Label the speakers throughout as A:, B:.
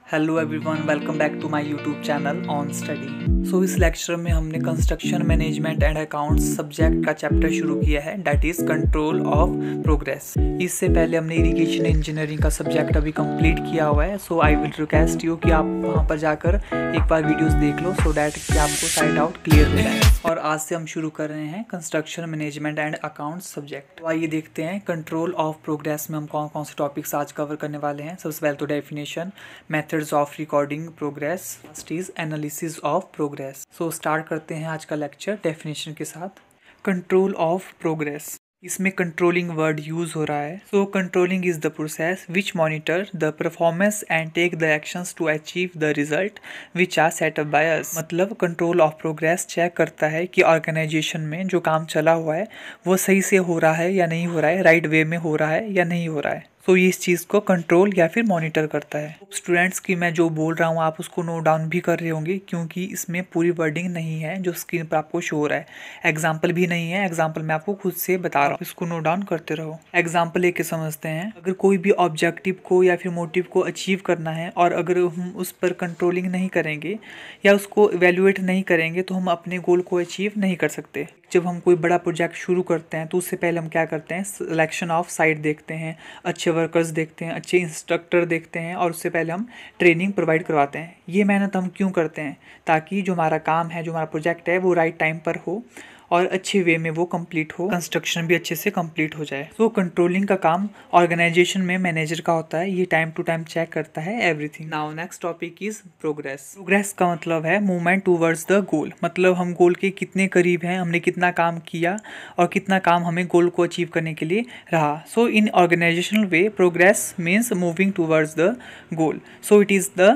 A: Hello everyone, welcome back to my YouTube channel on study. So इस lecture में हमने construction management and accounts subject का chapter शुरू किया है, that is control of progress. इससे पहले हमने इरिगेशन इंजीनियरिंग का सब्जेक्ट अभी कंप्लीट किया हुआ है। So I will request you कि आप वहाँ पर जाकर एक बार वीडियोस देख लो सो दैट कि आपको साइड आउट क्लियर हो जाए। और आज से हम शुरू कर रहे हैं construction management and accounts subject. तो आइए देखते हैं कंट्रोल ऑफ प्रोग्रेस में हम कौन कौन से टॉपिक्स आज कवर करने वाले हैं। सबसे पहले तो definition, methods of recording progress, first is analysis of progress. So start करते हैं आज का लेक्चर डेफिनेशन के साथ। कंट्रोल ऑफ प्रोग्रेस, इसमें कंट्रोलिंग वर्ड यूज हो रहा है। So controlling is the process which monitor the performance and take the actions to achieve the result which are set up by us. मतलब control of progress check करता है कि organisation में जो काम चला हुआ है वो सही से हो रहा है या नहीं हो रहा है, राइट वे में हो रहा है या नहीं हो रहा है। तो ये इस चीज़ को कंट्रोल या फिर मॉनिटर करता है। स्टूडेंट्स की मैं जो बोल रहा हूँ आप उसको नोट डाउन भी कर रहे होंगे, क्योंकि इसमें पूरी वर्डिंग नहीं है जो स्क्रीन पर आपको शो हो रहा है। एग्जाम्पल भी नहीं है, एग्जाम्पल मैं आपको खुद से बता रहा हूँ, इसको नोट डाउन करते रहो। एग्जाम्पल लेके समझते हैं। अगर कोई भी ऑब्जेक्टिव को या फिर मोटिव को अचीव करना है और अगर हम उस पर कंट्रोलिंग नहीं करेंगे या उसको इवेल्युएट नहीं करेंगे तो हम अपने गोल को अचीव नहीं कर सकते। जब हम कोई बड़ा प्रोजेक्ट शुरू करते हैं तो उससे पहले हम क्या करते हैं, सिलेक्शन ऑफ साइट देखते हैं, अच्छे वर्कर्स देखते हैं, अच्छे इंस्ट्रक्टर देखते हैं और उससे पहले हम ट्रेनिंग प्रोवाइड करवाते हैं। ये मेहनत हम क्यों करते हैं? ताकि जो हमारा काम है, जो हमारा प्रोजेक्ट है वो राइट टाइम पर हो और अच्छे वे में वो कंप्लीट हो, कंस्ट्रक्शन भी अच्छे से कंप्लीट हो जाए। तो कंट्रोलिंग का काम ऑर्गेनाइजेशन में मैनेजर का होता है। ये टाइम टू टाइम चेक करता है everything. Now next topic is progress. Progress का मतलब है मूवमेंट टूवर्ड्स द गोल। मतलब हम गोल के कितने करीब हैं, हमने कितना काम किया और कितना काम हमें गोल को अचीव करने के लिए रहा। So in organizational way progress means moving towards the goal. So it is the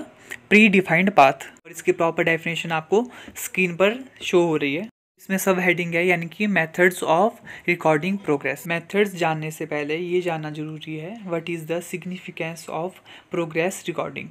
A: predefined path. और इसकी प्रॉपर डेफिनेशन आपको स्क्रीन पर शो हो रही है। इसमें सब हेडिंग है, यानी कि methods of recording progress. Methods जानने से पहले ये जानना जरूरी है what is the significance of progress recording.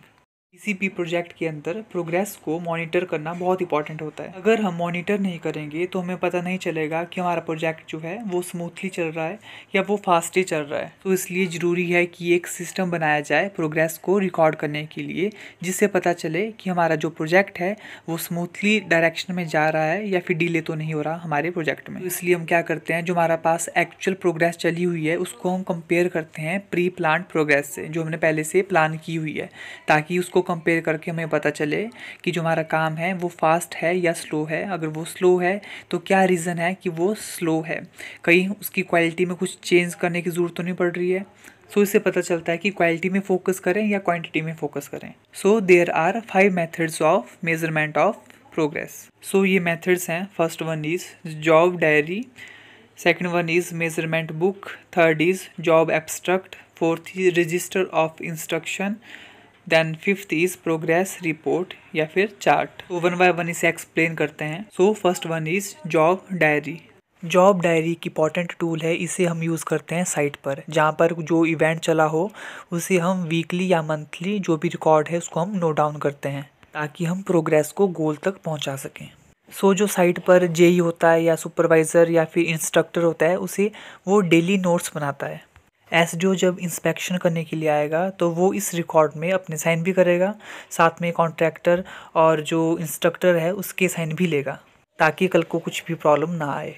A: किसी भी प्रोजेक्ट के अंदर प्रोग्रेस को मॉनिटर करना बहुत इंपॉर्टेंट होता है। अगर हम मॉनिटर नहीं करेंगे तो हमें पता नहीं चलेगा कि हमारा प्रोजेक्ट जो है वो स्मूथली चल रहा है या वो फास्टली चल रहा है। तो इसलिए ज़रूरी है कि एक सिस्टम बनाया जाए प्रोग्रेस को रिकॉर्ड करने के लिए, जिससे पता चले कि हमारा जो प्रोजेक्ट है वो स्मूथली डायरेक्शन में जा रहा है या फिर डिले तो नहीं हो रहा हमारे प्रोजेक्ट में। तो इसलिए हम क्या करते हैं, जो हमारा पास एक्चुअल प्रोग्रेस चली हुई है उसको हम कंपेयर करते हैं प्री प्लान प्रोग्रेस से, जो हमने पहले से प्लान की हुई है, ताकि उसको कंपेयर करके हमें पता चले कि जो हमारा काम है वो फास्ट है या स्लो है। अगर वो स्लो है तो क्या रीज़न है कि वो स्लो है, कहीं उसकी क्वालिटी में कुछ चेंज करने की ज़रूरत तो नहीं पड़ रही है। सो इससे पता चलता है कि क्वालिटी में फोकस करें या क्वांटिटी में फोकस करें। So there are 5 methods of measurement of progress. So ये मेथड्स हैं। First one is job diary, second one is measurement book, third is job abstract, fourth is register of instruction, then fifth is progress report या फिर chart. तो one by one इसे explain करते हैं। So first one is job diary. Job diary एक important tool है। इसे हम यूज़ करते हैं साइट पर, जहाँ पर जो इवेंट चला हो उसे हम वीकली या मंथली जो भी रिकॉर्ड है उसको हम नोट डाउन करते हैं, ताकि हम प्रोग्रेस को गोल तक पहुँचा सकें। सो जो साइट पर जेई होता है या सुपरवाइज़र या फिर इंस्ट्रक्टर होता है उसे वो डेली नोट्स बनाता है। एसडीओ जब इंस्पेक्शन करने के लिए आएगा तो वो इस रिकॉर्ड में अपने साइन भी करेगा, साथ में कॉन्ट्रैक्टर और जो इंस्ट्रक्टर है उसके साइन भी लेगा, ताकि कल को कुछ भी प्रॉब्लम ना आए।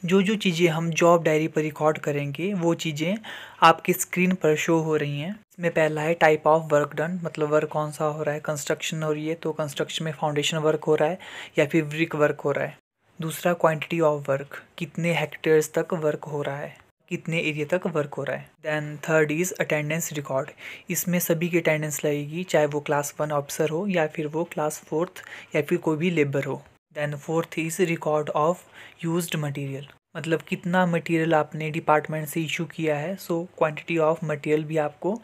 A: जो जो चीज़ें हम जॉब डायरी पर रिकॉर्ड करेंगे वो चीज़ें आपकी स्क्रीन पर शो हो रही हैं। इसमें पहला है टाइप ऑफ वर्क डन, मतलब वर्क कौन सा हो रहा है। कंस्ट्रक्शन हो रही है तो कंस्ट्रक्शन में फाउंडेशन वर्क हो रहा है या फिर ब्रिक वर्क हो रहा है। दूसरा क्वांटिटी ऑफ वर्क, कितने हेक्टेयर्स तक वर्क हो रहा है, कितने एरिया तक वर्क हो रहा है। Then third is attendance record. इसमें सभी की अटेंडेंस लगेगी, चाहे वो क्लास 1 ऑफिसर हो या फिर वो क्लास 4th या फिर कोई भी लेबर हो। Then fourth is record of used material, मतलब कितना मटेरियल आपने डिपार्टमेंट से इशू किया है। सो क्वांटिटी ऑफ मटेरियल भी आपको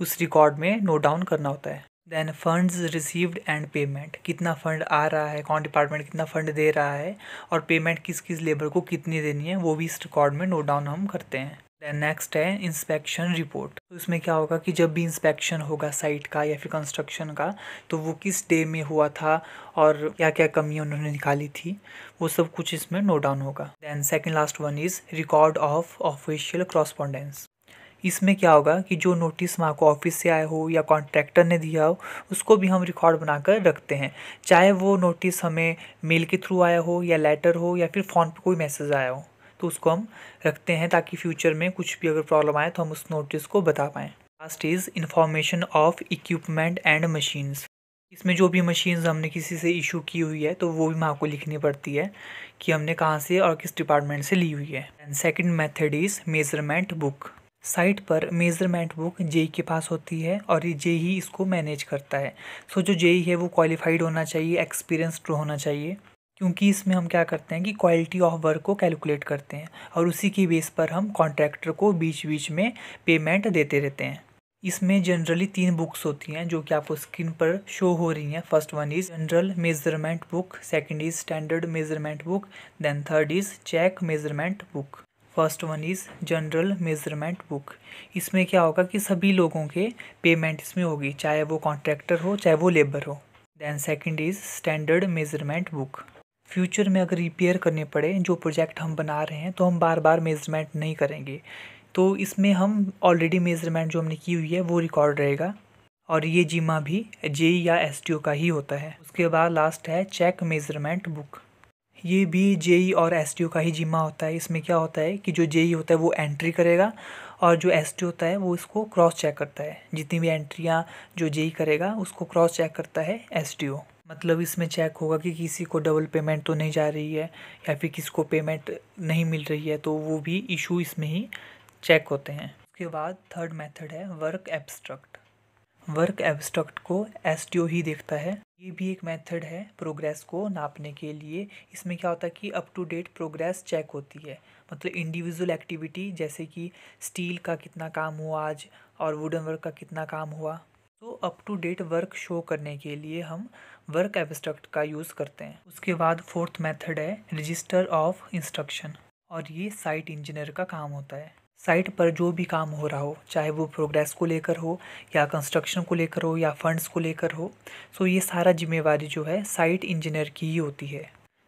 A: उस रिकॉर्ड में नोट डाउन करना होता है। Then funds received and payment, कितना फ़ंड आ रहा है, कौन डिपार्टमेंट कितना फ़ंड दे रहा है और पेमेंट किस किस लेबर को कितनी देनी है, वो भी इस रिकॉर्ड में नोट डाउन हम करते हैं। देन नेक्स्ट है इंस्पेक्शन रिपोर्ट। तो इसमें क्या होगा कि जब भी इंस्पेक्शन होगा साइट का या फिर कंस्ट्रक्शन का, तो वो किस डे में हुआ था और क्या क्या कमियाँ उन्होंने निकाली थी, वो सब कुछ इसमें नोट डाउन होगा। Then second last one is record of official correspondence. इसमें क्या होगा कि जो नोटिस हमारे को ऑफिस से आया हो या कॉन्ट्रैक्टर ने दिया हो उसको भी हम रिकॉर्ड बनाकर रखते हैं, चाहे वो नोटिस हमें मेल के थ्रू आया हो या लेटर हो या फिर फ़ोन पे कोई मैसेज आया हो, तो उसको हम रखते हैं ताकि फ्यूचर में कुछ भी अगर प्रॉब्लम आए तो हम उस नोटिस को बता पाएँ। Last is information of equipment and machines. इसमें जो भी मशीन्स हमने किसी से इशू की हुई है तो वो भी हमें आपको लिखनी पड़ती है कि हमने कहाँ से और किस डिपार्टमेंट से ली हुई है। And second method is measurement book. Site पर मेजरमेंट बुक जेई के पास होती है और ये जेई ही इसको मैनेज करता है। सो जो जेई है वो क्वालिफाइड होना चाहिए, एक्सपीरियंस्ड होना चाहिए, क्योंकि इसमें हम क्या करते हैं कि क्वालिटी ऑफ वर्क को कैलकुलेट करते हैं और उसी की बेस पर हम कॉन्ट्रैक्टर को बीच बीच में पेमेंट देते रहते हैं। इसमें जनरली 3 बुक्स होती हैं जो कि आपको स्क्रीन पर शो हो रही हैं। First one is general measurement book, second is standard measurement book, then third is check measurement book. First one is general measurement book. इसमें क्या होगा कि सभी लोगों के पेमेंट इसमें होगी, चाहे वो कॉन्ट्रैक्टर हो चाहे वो लेबर हो। Then second is standard measurement book. Future में अगर रिपेयर करने पड़े जो प्रोजेक्ट हम बना रहे हैं तो हम बार बार मेजरमेंट नहीं करेंगे, तो इसमें हम ऑलरेडी मेजरमेंट जो हमने की हुई है वो रिकॉर्ड रहेगा और ये जिम्मा भी जेई या एसटीओ का ही होता है। उसके बाद लास्ट है चेक मेजरमेंट बुक। ये भी जेई और एसटीओ का ही जिम्मा होता है। इसमें क्या होता है कि जो जेई होता है वो एंट्री करेगा और जो एसटीओ होता है वो इसको क्रॉस चेक करता है। जितनी भी एंट्रियाँ जो जेई करेगा उसको क्रॉस चेक करता है एसटीओ। मतलब इसमें चेक होगा कि किसी को डबल पेमेंट तो नहीं जा रही है या फिर किसी को पेमेंट नहीं मिल रही है, तो वो भी इशू इसमें ही चेक होते हैं। उसके बाद थर्ड मेथड है वर्क एब्स्ट्रैक्ट। वर्क एब्स्ट्रैक्ट को एसटीओ ही देखता है। ये भी एक मेथड है प्रोग्रेस को नापने के लिए। इसमें क्या होता है कि up to date progress check होती है, मतलब इंडिविजुअल एक्टिविटी जैसे कि स्टील का कितना काम हुआ आज और वुडन वर्क का कितना काम हुआ, तो up to date work show करने के लिए हम वर्क एब्स्ट्रैक्ट का यूज़ करते हैं। उसके बाद फोर्थ मेथड है रजिस्टर ऑफ इंस्ट्रक्शन और ये साइट इंजीनियर का काम होता है। साइट पर जो भी काम हो रहा हो, चाहे वो प्रोग्रेस को लेकर हो या कंस्ट्रक्शन को लेकर हो या फंड्स को लेकर हो, सो ये सारा जिम्मेवारी जो है साइट इंजीनियर की ही होती है।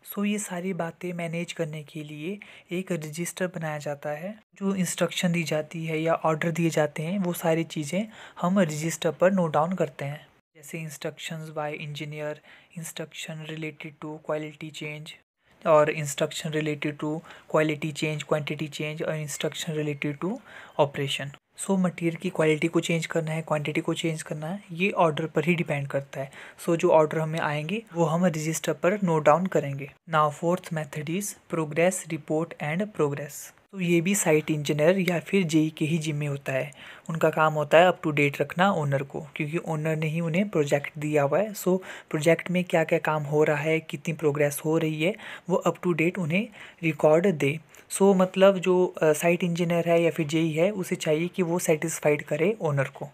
A: सो ये सारी बातें मैनेज करने के लिए एक रजिस्टर बनाया जाता है। जो इंस्ट्रक्शन दी जाती है या ऑर्डर दिए जाते हैं वो सारी चीज़ें हम रजिस्टर पर नोट डाउन करते हैं, जैसे instructions by engineer, instruction related to quality change और instruction related to quality change, quantity change और instruction related to operation. So material की क्वालिटी को चेंज करना है, क्वांटिटी को चेंज करना है, ये ऑर्डर पर ही डिपेंड करता है। सो जो ऑर्डर हमें आएंगे वो हम रजिस्टर पर नोट डाउन करेंगे। Now fourth method is progress report and progress. तो ये भी साइट इंजीनियर या फिर जेई के ही जिम्मे होता है। उनका काम होता है अप टू डेट रखना ओनर को, क्योंकि ओनर ने ही उन्हें प्रोजेक्ट दिया हुआ है। सो प्रोजेक्ट में क्या क्या काम हो रहा है, कितनी प्रोग्रेस हो रही है, वो अप टू डेट उन्हें रिकॉर्ड दे। सो मतलब जो साइट इंजीनियर है या फिर जेई है उसे चाहिए कि वो सेटिस्फाइड करे ओनर को।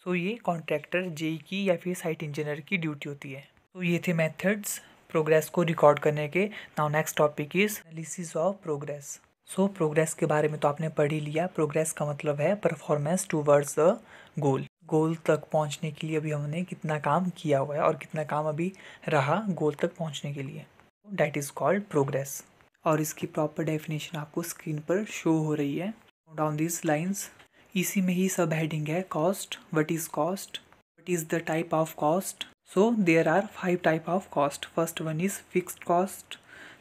A: सो ये कॉन्ट्रैक्टर जेई की या फिर साइट इंजीनियर की ड्यूटी होती है। तो ये थे मेथड्स प्रोग्रेस को रिकॉर्ड करने के। Now next topic is analysis of progress. So progress के बारे में तो आपने पढ़ ही लिया। प्रोग्रेस का मतलब है परफॉर्मेंस टूवर्ड्स द गोल। गोल तक पहुंचने के लिए अभी हमने कितना काम किया हुआ है और कितना काम अभी रहा गोल तक पहुंचने के लिए, डैट इज़ कॉल्ड प्रोग्रेस। और इसकी प्रॉपर डेफिनेशन आपको स्क्रीन पर शो हो रही है। Down this lines. इसी में ही सब हेडिंग है cost. What is cost, what is the type of cost. So there are 5 type of cost. First one is fixed cost,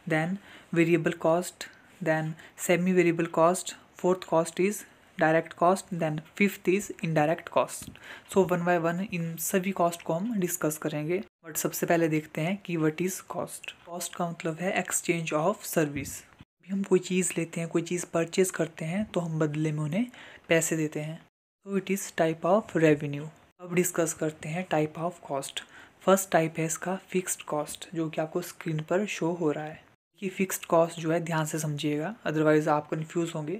A: then variable cost, then semi variable cost, fourth cost is direct cost, then fifth is indirect cost. So one by one in सभी cost को हम discuss करेंगे। But सबसे पहले देखते हैं कि what is cost. Cost का मतलब है एक्सचेंज ऑफ सर्विस। अभी हम कोई चीज़ लेते हैं, कोई चीज़ परचेज करते हैं तो हम बदले में उन्हें पैसे देते हैं। तो it is type of revenue. अब डिस्कस करते हैं type of cost. First type है इसका फिक्स्ड कॉस्ट, जो कि आपको स्क्रीन पर शो हो रहा है। कि फिक्स्ड कॉस्ट जो है ध्यान से समझिएगा, अदरवाइज़ आप कंफ्यूज होंगे।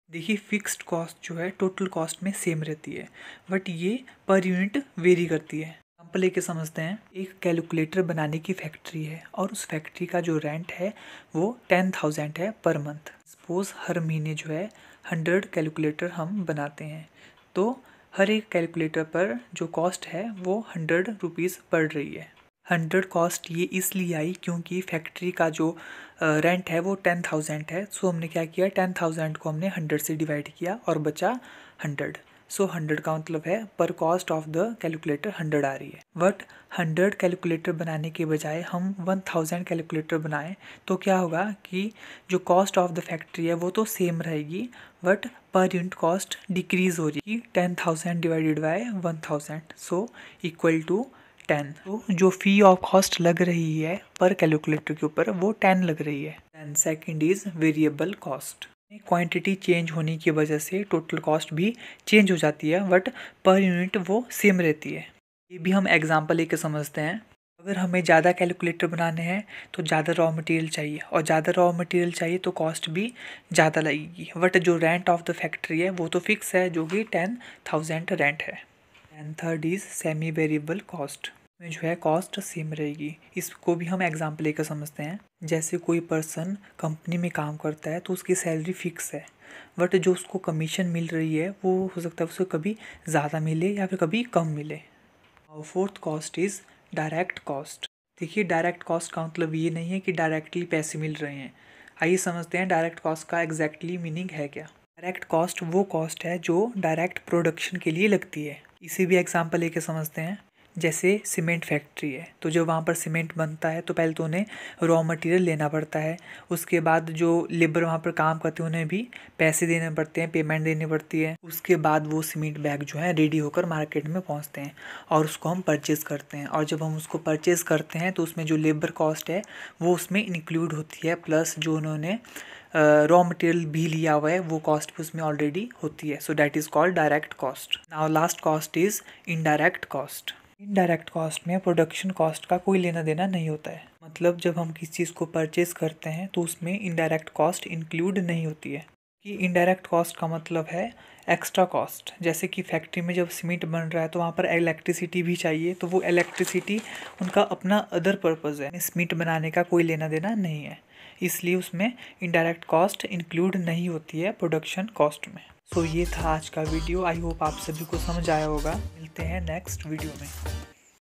A: देखिए फिक्स्ड कॉस्ट जो है टोटल कॉस्ट में सेम रहती है, बट ये पर यूनिट वेरी करती है। एग्जाम्पल लेके समझते हैं। एक कैलकुलेटर बनाने की फैक्ट्री है और उस फैक्ट्री का जो रेंट है वो 10,000 है पर मंथ। सपोज हर महीने जो है 100 कैलकुलेटर हम बनाते हैं, तो हर एक कैलकुलेटर पर जो कॉस्ट है वो 100 रुपीज़ पड़ रही है। 100 कॉस्ट ये इसलिए आई क्योंकि फैक्ट्री का जो रेंट है वो 10,000 है। सो हमने क्या किया, 10,000 को हमने 100 से डिवाइड किया और बचा 100। सो 100 का मतलब है पर कॉस्ट ऑफ द कैलकुलेटर 100 आ रही है। बट 100 कैलकुलेटर बनाने के बजाय हम 1000 कैलकुलेटर बनाएं तो क्या होगा कि जो कॉस्ट ऑफ द फैक्ट्री है वो तो सेम रहेगी, but per unit cost decrease हो जाएगी। 10,000 divided by 1000 so equal to 10। तो जो फी ऑफ कॉस्ट लग रही है पर कैलकुलेटर के ऊपर वो 10 लग रही है। And second is variable cost. Quantity change होने की वजह से टोटल कॉस्ट भी चेंज हो जाती है, बट पर यूनिट वो सेम रहती है। ये भी हम एग्जांपल लेके समझते हैं। अगर हमें ज़्यादा कैलकुलेटर बनाने हैं तो ज़्यादा रॉ मटेरियल चाहिए, और ज़्यादा रॉ मटेरियल चाहिए तो कॉस्ट भी ज़्यादा लगेगी। बट जो रेंट ऑफ द फैक्ट्री है वो तो फिक्स है, जो कि 10,000 रेंट है। And third is semi variable cost, में जो है कॉस्ट सेम रहेगी। इसको भी हम एग्जांपल लेकर समझते हैं। जैसे कोई पर्सन कंपनी में काम करता है तो उसकी सैलरी फिक्स है, बट जो उसको कमीशन मिल रही है वो हो सकता है उसको कभी ज़्यादा मिले या फिर कभी कम मिले। और fourth cost is direct cost. देखिए, डायरेक्ट कॉस्ट का मतलब ये नहीं है कि डायरेक्टली पैसे मिल रहे हैं। आइए समझते हैं डायरेक्ट कॉस्ट का एग्जैक्टली मीनिंग है क्या। डायरेक्ट कॉस्ट वो कॉस्ट है जो डायरेक्ट प्रोडक्शन के लिए लगती है। इसी भी एग्जांपल लेके समझते हैं। जैसे सीमेंट फैक्ट्री है, तो जब वहाँ पर सीमेंट बनता है तो पहले तो उन्हें रॉ मटेरियल लेना पड़ता है, उसके बाद जो लेबर वहाँ पर काम करते हैं उन्हें भी पैसे देने पड़ते हैं, पेमेंट देनी पड़ती है। उसके बाद वो सीमेंट बैग जो है रेडी होकर मार्केट में पहुँचते हैं और उसको हम परचेज़ करते हैं। और जब हम उसको परचेज़ करते हैं तो उसमें जो लेबर कॉस्ट है वो उसमें इंक्लूड होती है, प्लस जो उन्होंने रॉ मटेरियल भी लिया हुआ है वो कॉस्ट भी उसमें ऑलरेडी होती है। So that is called direct cost. Now last cost is indirect cost. Indirect cost में प्रोडक्शन कॉस्ट का कोई लेना देना नहीं होता है। मतलब जब हम किसी चीज़ को परचेज़ करते हैं तो उसमें इनडायरेक्ट कॉस्ट इंक्लूड नहीं होती है। कि इनडायरेक्ट कॉस्ट का मतलब है एक्स्ट्रा कॉस्ट। जैसे कि फैक्ट्री में जब सीमेंट बन रहा है तो वहाँ पर इलेक्ट्रिसिटी भी चाहिए, तो वो इलेक्ट्रिसिटी उनका अपना अदर पर्पज़ है, सीमेंट बनाने का कोई लेना देना नहीं है, इसलिए उसमें इनडायरेक्ट कॉस्ट इंक्लूड नहीं होती है प्रोडक्शन कॉस्ट में। सो ये था आज का वीडियो। आई होप आप सभी को समझ आया होगा। मिलते हैं नेक्स्ट वीडियो में।